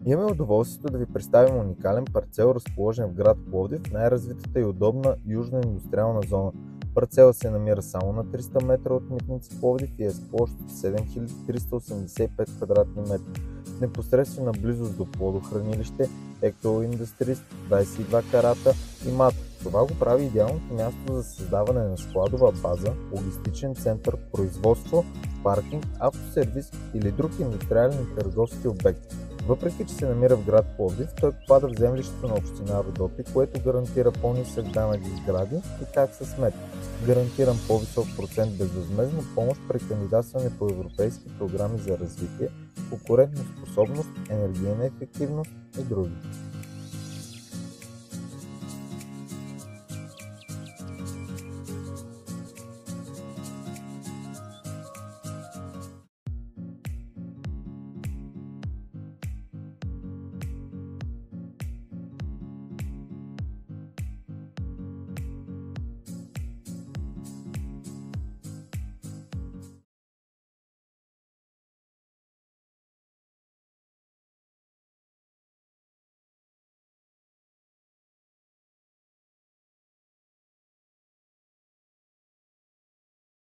Имаме удоволствието да ви представим уникален парцел, разположен в град Пловдив, най-развитата и удобна южна индустриална зона. Парцелът се намира само на 300 метра от митница Пловдив и е с площ 7385 квадратни метра. В непосредствена близост до плодохранилище, Екто Индустрист, 22 карата и МАТ. Това го прави идеалното място за създаване на складова база, логистичен център, производство, паркинг, автосервис или друг индустриален и търговски обект. Въпреки че се намира в град Пловдив, той попада в землището на община Родопи, което гарантира по-нисък данък за сгради и такса смет. Гарантиран по-висок процент безвъзмездна помощ при кандидатстване по европейски програми за развитие, конкурентоспособност, енергийна ефективност и други.